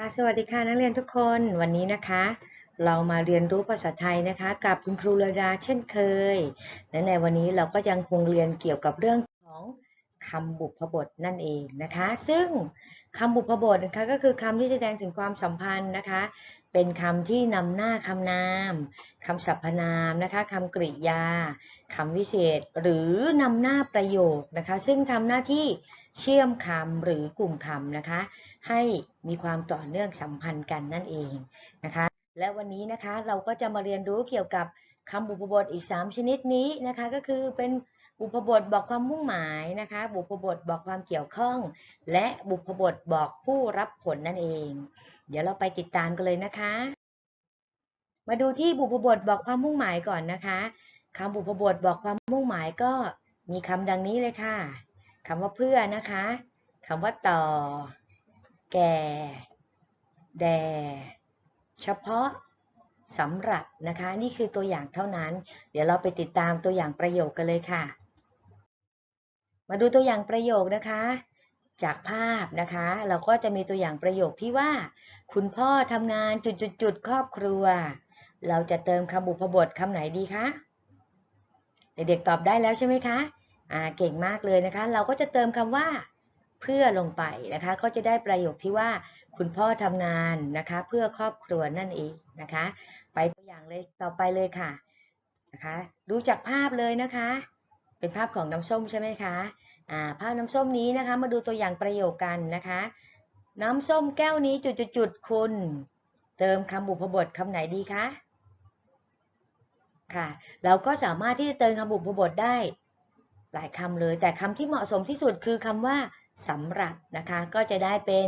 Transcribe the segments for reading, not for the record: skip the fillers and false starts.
ค่ะสวัสดีค่ะนักเรียนทุกคนวันนี้นะคะเรามาเรียนรู้ภาษาไทยนะคะกับคุณครูระดาเช่นเคยและในวันนี้เราก็ยังคงเรียนเกี่ยวกับเรื่องของคำบุพบทนั่นเองนะคะซึ่งคำบุพบทนะคะก็คือคำที่แสดงถึงความสัมพันธ์นะคะเป็นคำที่นำหน้าคำนามคำสรรพนามนะคะคำกริยาคำวิเศษหรือนำหน้าประโยคนะคะซึ่งทำหน้าที่เชื่อมคำหรือกลุ่มคำนะคะให้มีความต่อเนื่องสัมพันธ์กันนั่นเองนะคะและวันนี้นะคะเราก็จะมาเรียนรู้เกี่ยวกับคำบุพบทอีก3ชนิดนี้นะคะก็คือเป็นบุพบทบอกความมุ่งหมายนะคะบุพบทบอกความเกี่ยวข้องและบุพบทบอกผู้รับผลนั่นเองเดี๋ยวเราไปติดตามกันเลยนะคะมาดูที่บุพบทบอกความมุ่งหมายก่อนนะคะคำบุพบทบอกความมุ่งหมายก็มีคำดังนี้เลยค่ะคำว่าเพื่อนะคะคำว่าต่อแก่แด่เฉพาะสำหรับนะคะนี่คือตัวอย่างเท่านั้นเดี๋ยวเราไปติดตามตัวอย่างประโยคกันเลยค่ะมาดูตัวอย่างประโยคนะคะจากภาพนะคะเราก็จะมีตัวอย่างประโยคที่ว่าคุณพ่อทำงานจุดๆครอบครัวเราจะเติมคำบุพบทคำไหนดีคะเด็กๆตอบได้แล้วใช่ไหมคะเก่งมากเลยนะคะเราก็จะเติมคำว่าเพื่อลงไปนะคะก็จะได้ประโยคที่ว่าคุณพ่อทำงานนะคะเพื่อครอบครัวนั่นเองนะคะไปตัวอย่างเลยต่อไปเลยค่ะนะคะดูจากภาพเลยนะคะเป็นภาพของน้ำส้มใช่ไหมคะภาพน้ำส้มนี้นะคะมาดูตัวอย่างประโยคกันนะคะน้ำส้มแก้วนี้จุดๆๆคุณเติมคำบุพบทคำไหนดีคะค่ะเราก็สามารถที่จะเติมคำบุพบทได้หลายคำเลยแต่คำที่เหมาะสมที่สุดคือคำว่าสำหรับนะคะก็จะได้เป็น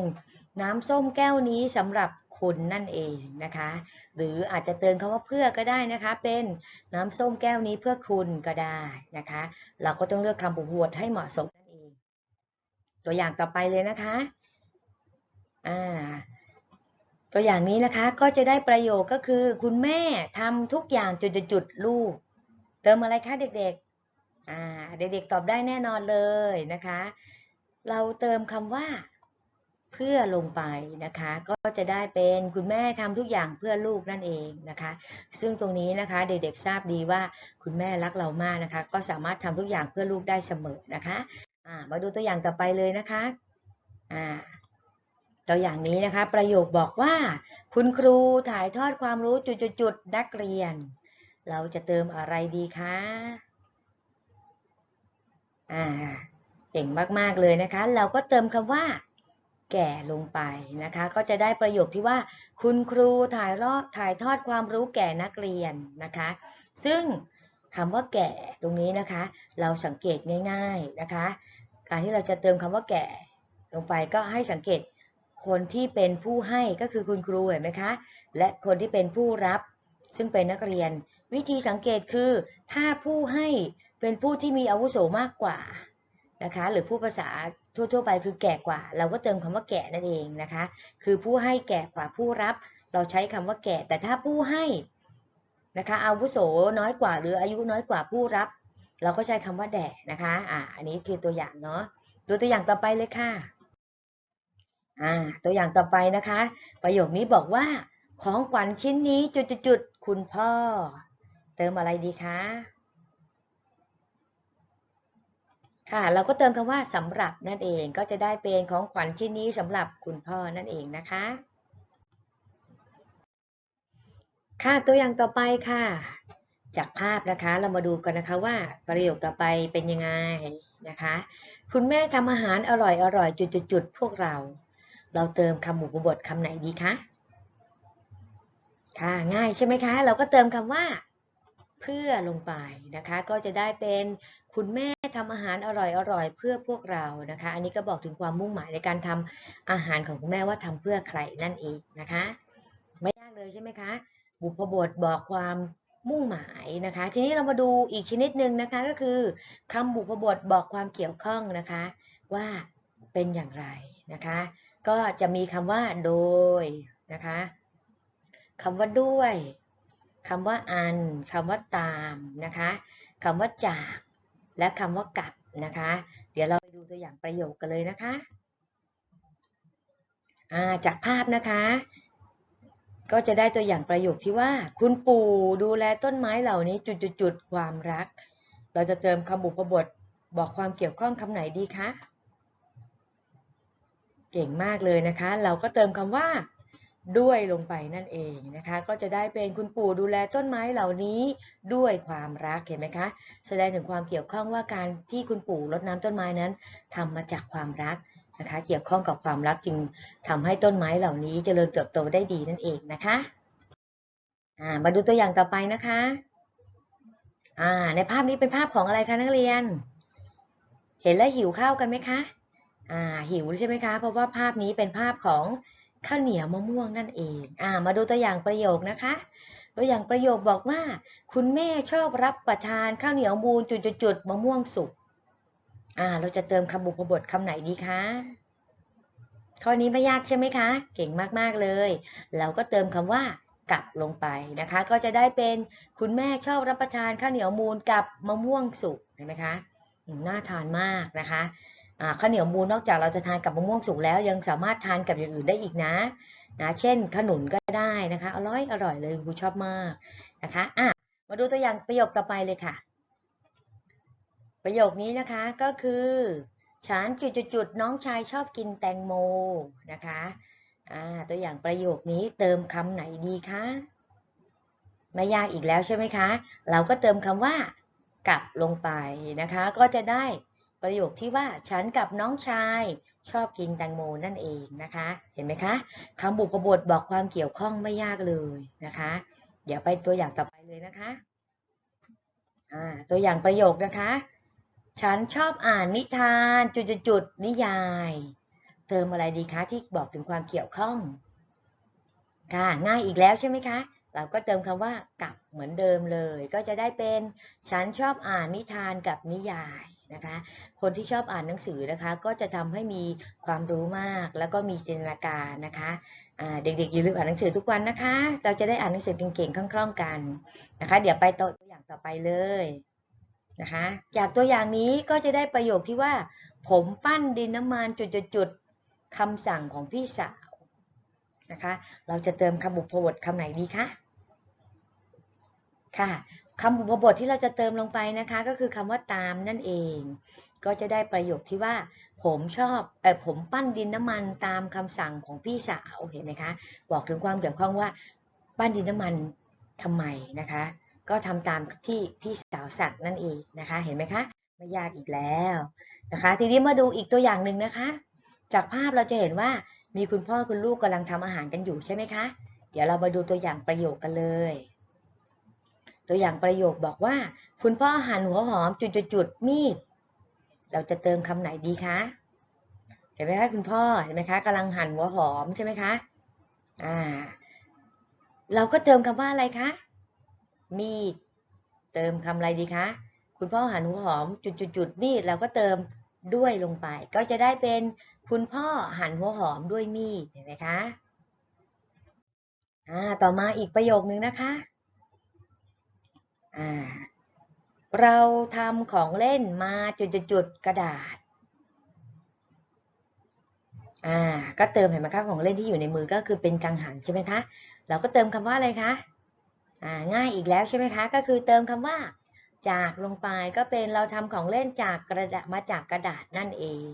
น้ำส้มแก้วนี้สำหรับคุณนั่นเองนะคะหรืออาจจะเติมคำว่าเพื่อก็ได้นะคะเป็นน้ำส้มแก้วนี้เพื่อคุณก็ได้นะคะเราก็ต้องเลือกคำบุพบทให้เหมาะสมนั่นเองตัวอย่างต่อไปเลยนะคะอ่าตัวอย่างนี้นะคะก็จะได้ประโยคก็คือคุณแม่ทำทุกอย่างจุดๆๆลูกเติมอะไรคะเด็กๆเด็กๆตอบได้แน่นอนเลยนะคะเราเติมคำว่าเพื่อลงไปนะคะก็จะได้เป็นคุณแม่ทำทุกอย่างเพื่อลูกนั่นเองนะคะซึ่งตรงนี้นะคะเด็กๆทราบดีว่าคุณแม่รักเรามากนะคะก็สามารถทำทุกอย่างเพื่อลูกได้เสมอนะคะมาดูตัวอย่างต่อไปเลยนะคะอ่า ตัวอย่างนี้นะคะประโยคบอกว่าคุณครูถ่ายทอดความรู้จุดๆๆนักเรียนเราจะเติมอะไรดีคะอ่าเก่งมากๆเลยนะคะเราก็เติมคำว่าแก่ลงไปนะคะก็จะได้ประโยคที่ว่าคุณครูถ่ายทอดความรู้แก่นักเรียนนะคะซึ่งคำว่าแก่ตรงนี้นะคะเราสังเกตง่ายๆนะคะการที่เราจะเติมคำว่าแก่ลงไปก็ให้สังเกตคนที่เป็นผู้ให้ก็คือคุณครูเห็นไหมคะและคนที่เป็นผู้รับซึ่งเป็นนักเรียนวิธีสังเกตคือถ้าผู้ให้เป็นผู้ที่มีอาวุโสมากกว่านะคะหรือผู้ภาษาทั่วๆไปคือแก่กว่าเราก็เติมคำว่าแก่นั่นเองนะคะคือผู้ให้แก่กว่าผู้รับเราใช้คำว่าแก่แต่ถ้าผู้ให้นะคะอาวุโสน้อยกว่าหรืออายุน้อยกว่าผู้รับเราก็ใช้คำว่าแด่นะคะอันนี้คือตัวอย่างเนาะดูตัวอย่างต่อไปเลยค่ะ ตัวอย่างต่อไปนะคะประโยคนี้บอกว่าของขวัญชิ้นนี้จุดๆๆคุณพ่อเติมอะไรดีคะค่ะเราก็เติมคำว่าสำหรับนั่นเองก็จะได้เป็นของขวัญชิ้นนี้สำหรับคุณพ่อนั่นเองนะคะค่ะตัวอย่างต่อไปค่ะจากภาพนะคะเรามาดูกันนะคะว่าประโยคต่อไปเป็นยังไงนะคะคุณแม่ทำอาหารอร่อยๆจุดๆๆพวกเราเติมคำบุพบทคำไหนดีคะ ค่ะง่ายใช่ไหมคะเราก็เติมคำว่าเพื่อลงไปนะคะก็จะได้เป็นคุณแม่ทำอาหารอร่อยๆเพื่อพวกเรานะคะอันนี้ก็บอกถึงความมุ่งหมายในการทำอาหารของคุณแม่ว่าทำเพื่อใครนั่นเองนะคะไม่ยากเลยใช่ไหมคะบุพบทบอกความมุ่งหมายนะคะทีนี้เรามาดูอีกชนิดหนึ่งนะคะก็คือคำบุพบทบอกความเกี่ยวข้องนะคะว่าเป็นอย่างไรนะคะก็จะมีคำว่าโดยนะคะคำว่าด้วยคำว่าอันคำว่าตามนะคะคำว่าจากและคำว่ากับนะคะเดี๋ยวเราไปดูตัวอย่างประโยคกันเลยนะคะ จากภาพนะคะ ก็จะได้ตัวอย่างประโยคที่ว่าคุณปู่ดูแลต้นไม้เหล่านี้จุดๆความรักเราจะเติมคำบุพบทบอกความเกี่ยวข้องคำไหนดีคะเก่งมากเลยนะคะเราก็เติมคำว่าด้วยลงไปนั่นเองนะคะก็จะได้เป็นคุณปู่ดูแลต้นไม้เหล่านี้ด้วยความรักเห็นไหมคะแสดงถึงความเกี่ยวข้องว่าการที่คุณปู่รดน้ำต้นไม้นั้นทำมาจากความรักนะคะเกี่ยวข้องกับความรักจึงทำให้ต้นไม้เหล่านี้เจริญเติบโตได้ดีนั่นเองนะคะมาดูตัวอย่างต่อไปนะคะในภาพนี้เป็นภาพของอะไรคะนักเรียนเห็นแล้วหิวข้าวกันไหมคะหิวใช่ไหมคะเพราะว่าภาพนี้เป็นภาพของข้าวเหนียวมะม่วงนั่นเองมาดูตัวอย่างประโยคนะคะตัวอย่างประโยคบอกว่าคุณแม่ชอบรับประทานข้าวเหนียวมูนจุดๆมะม่วงสุกเราจะเติมคำบุพบทคำไหนดีคะข้อนี้ไม่ยากใช่ไหมคะเก่งมากๆเลยเราก็เติมคำว่ากับลงไปนะคะก็จะได้เป็นคุณแม่ชอบรับประทานข้าวเหนียวมูนกับมะม่วงสุกเห็นไหมคะน่าทานมากนะคะข้าวเหนียวมูนนอกจากเราจะทานกับมะม่วงสุกแล้วยังสามารถทานกับอย่างอื่นได้อีกนะเช่นขนุนก็ได้นะคะอร่อยเลยครูชอบมากนะคะมาดูตัวอย่างประโยคต่อไปเลยค่ะประโยคนี้นะคะก็คือฉันจุดน้องชายชอบกินแตงโมนะคะตัวอย่างประโยคนี้เติมคำไหนดีคะไม่ยากอีกแล้วใช่ไหมคะเราก็เติมคำว่ากับลงไปนะคะก็จะได้ประโยคที่ว่าฉันกับน้องชายชอบกินแตงโมนั่นเองนะคะเห็นไหมคะคำบุพบทบอกความเกี่ยวข้องไม่ยากเลยนะคะเดี๋ยวไปตัวอย่างต่อไปเลยนะคะตัวอย่างประโยคนะคะฉันชอบอ่านนิทานนิยายเติมอะไรดีคะที่บอกถึงความเกี่ยวข้องค่ะง่ายอีกแล้วใช่ไหมคะเราก็เติมคำว่ากับเหมือนเดิมเลยก็จะได้เป็นฉันชอบอ่านนิทานกับนิยายนะคะคนที่ชอบอ่านหนังสือนะคะก็จะทำให้มีความรู้มากแล้วก็มีจินตนาการนะคะเด็กๆอย่าลืมอ่านหนังสือทุกวันนะคะเราจะได้อ่านหนังสือเก่งๆคล่องๆกันนะคะเดี๋ยวไปตัวอย่างต่อไปเลยนะคะจากตัวอย่างนี้ก็จะได้ประโยคที่ว่าผมปั้นดินน้ำมันคำสั่งของพี่สาวนะคะเราจะเติมคำบุพบทคำไหนดีคะค่ะคำบุพบทที่เราจะเติมลงไปนะคะก็คือคำว่าตามนั่นเองก็จะได้ประโยคที่ว่าผมปั้นดินน้ำมันตามคำสั่งของพี่สาวเห็นไหมคะบอกถึงความเกี่ยวข้องว่าปั้นดินน้ำมันทำไมนะคะก็ทำตามที่พี่สาวสั่งนั่นเองนะคะเห็นไหมคะไม่ยากอีกแล้วนะคะทีนี้มาดูอีกตัวอย่างหนึ่งนะคะจากภาพเราจะเห็นว่ามีคุณพ่อคุณลูกกำลังทำอาหารกันอยู่ใช่ไหมคะเดี๋ยวเรามาดูตัวอย่างประโยคกันเลยตัวอย่างประโยคบอกว่าคุณพ่อหั่นหัวหอมมีดเราจะเติมคำไหนดีคะเห็นไหมคะคุณพ่อเห็นไหมคะกำลังหั่นหัวหอมใช่ไหมคะเราก็เติมคำว่าอะไรคะมีดเติมคำอะไรดีคะคุณพ่อหั่นหัวหอมมีดเราก็เติมด้วยลงไปก็จะได้เป็นคุณพ่อหั่นหัวหอมด้วยมีดเห็นไหมคะต่อมาอีกประโยคนึงนะคะเราทำของเล่นมากระดาษก็เติมเห็นไหมคะของเล่นที่อยู่ในมือก็คือเป็นกังหันใช่ไหมคะเราก็เติมคำว่าอะไรคะง่ายอีกแล้วใช่ไหมคะก็คือเติมคำว่าจากลงไปก็เป็นเราทำของเล่นจากกระดาษมาจากกระดาษนั่นเอง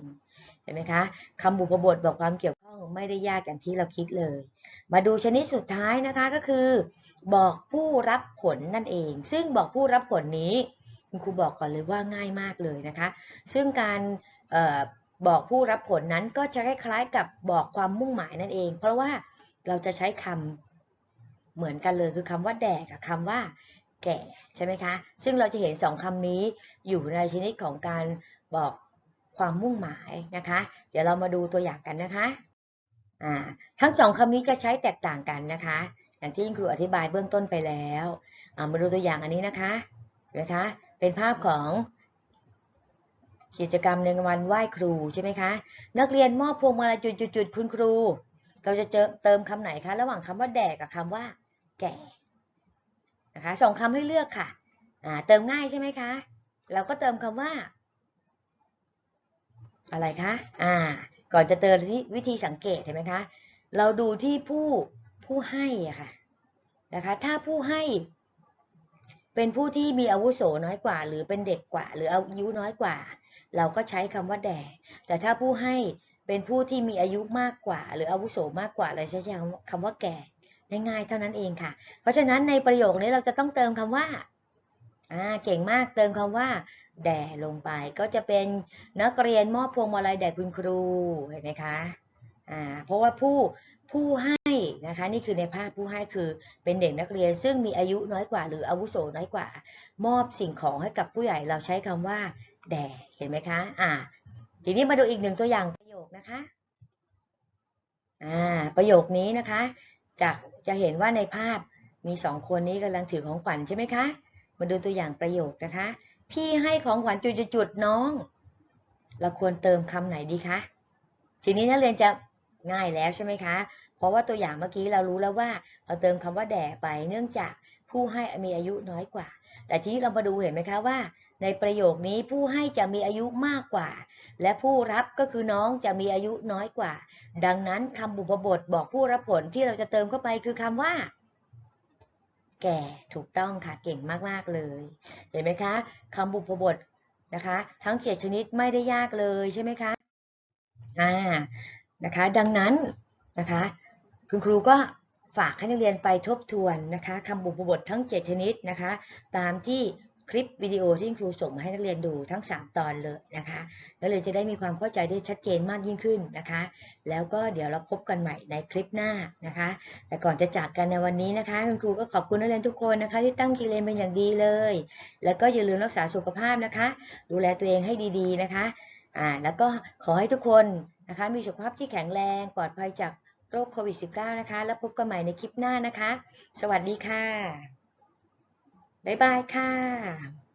เห็นไหมคะคำบุพบทบอกความเกี่ยวข้องไม่ได้ยากอย่างที่เราคิดเลยมาดูชนิดสุดท้ายนะคะก็คือบอกผู้รับผลนั่นเองซึ่งบอกผู้รับผลนี้คุณครูบอกก่อนเลยว่าง่ายมากเลยนะคะซึ่งการบอกผู้รับผลนั้นก็จะคล้ายๆกับบอกความมุ่งหมายนั่นเองเพราะว่าเราจะใช้คำเหมือนกันเลยคือคำว่าแดกกับคำว่าแก่ใช่ไหมคะซึ่งเราจะเห็นสองคำนี้อยู่ในชนิดของการบอกความมุ่งหมายนะคะเดี๋ยวเรามาดูตัวอย่างกันนะคะทั้งสองคำนี้จะใช้แตกต่างกันนะคะอย่างที่ครูอธิบายเบื้องต้นไปแล้วมาดูตัวอย่างอันนี้นะคะเห็นไหมคะเป็นภาพของกิจกรรมในวันไหว้ครูใช่ไหมคะนักเรียนมอบพวงมาลัยคุณครูเราจะเติมคำไหนคะระหว่างคำว่าแดกกับคำว่าแก่นะคะสองคำให้เลือกค่ะเติมง่ายใช่ไหมคะเราก็เติมคำว่าอะไรคะ ก่อนจะเจอที่วิธีสังเกตเห็นไหมคะเราดูที่ผู้ให้อะค่ะนะคะถ้าผู้ให้เป็นผู้ที่มีอาวุโสน้อยกว่าหรือเป็นเด็กกว่าหรืออายุน้อยกว่าเราก็ใช้คำว่าแด่แต่ถ้าผู้ให้เป็นผู้ที่มีอายุมากกว่าหรืออาวุโสมากกว่าเราใช้คำว่าแก่ง่ายๆเท่านั้นเองค่ะเพราะฉะนั้นในประโยคนี้เราจะต้องเติมคำว่าเก่งมากเติมคำว่าแด่ลงไปก็จะเป็นนักเรียนมอบพวงมาลัยแด่คุณครูเห็นไหมคะเพราะว่าผู้ให้นะคะนี่คือในภาพผู้ให้คือเป็นเด็กนักเรียนซึ่งมีอายุน้อยกว่าหรืออาวุโสน้อยกว่ามอบสิ่งของให้กับผู้ใหญ่เราใช้คำว่าแด่เห็นไหมคะทีนี้มาดูอีกหนึ่งตัวอย่างประโยคนะคะประโยคนี้นะคะจะเห็นว่าในภาพมีสองคนนี้กำลังถือของขวัญใช่ไหมคะมาดูตัวอย่างประโยคนะคะพี่ให้ของขวัญจุดๆน้องเราควรเติมคำไหนดีคะทีนี้นักเรียนจะง่ายแล้วใช่ไหมคะเพราะว่าตัวอย่างเมื่อกี้เรารู้แล้วว่าเราเติมคำว่าแด่ไปเนื่องจากผู้ให้มีอายุน้อยกว่าแต่ทีนี้เรามาดูเห็นไหมคะว่าในประโยคนี้ผู้ให้จะมีอายุมากกว่าและผู้รับก็คือน้องจะมีอายุน้อยกว่าดังนั้นคำบุพบทบอกผู้รับผลที่เราจะเติมเข้าไปคือคำว่าแก่ถูกต้องค่ะเก่งมากๆเลยเห็นไหมคะคำบุพบทนะคะทั้ง7ชนิดไม่ได้ยากเลยใช่ไหมคะนะคะดังนั้นนะคะคุณครูก็ฝากให้นักเรียนไปทบทวนนะคะคำบุพบททั้ง7ชนิดนะคะตามที่คลิปวิดีโอที่ครูส่งมาให้นักเรียนดูทั้ง3ตอนเลยนะคะแล้วเลยจะได้มีความเข้าใจได้ชัดเจนมากยิ่งขึ้นนะคะแล้วก็เดี๋ยวเราพบกันใหม่ในคลิปหน้านะคะแต่ก่อนจะจากกันในวันนี้นะคะคุณครูก็ขอบคุณนักเรียนทุกคนนะคะที่ตั้งใจเรียนเป็นอย่างดีเลยแล้วก็อย่าลืมรักษาสุขภาพนะคะดูแลตัวเองให้ดีๆนะคะแล้วก็ขอให้ทุกคนนะคะมีสุขภาพที่แข็งแรงปลอดภัยจากโรคโควิด -19 นะคะแล้วพบกันใหม่ในคลิปหน้านะคะสวัสดีค่ะบ๊ายบายค่ะ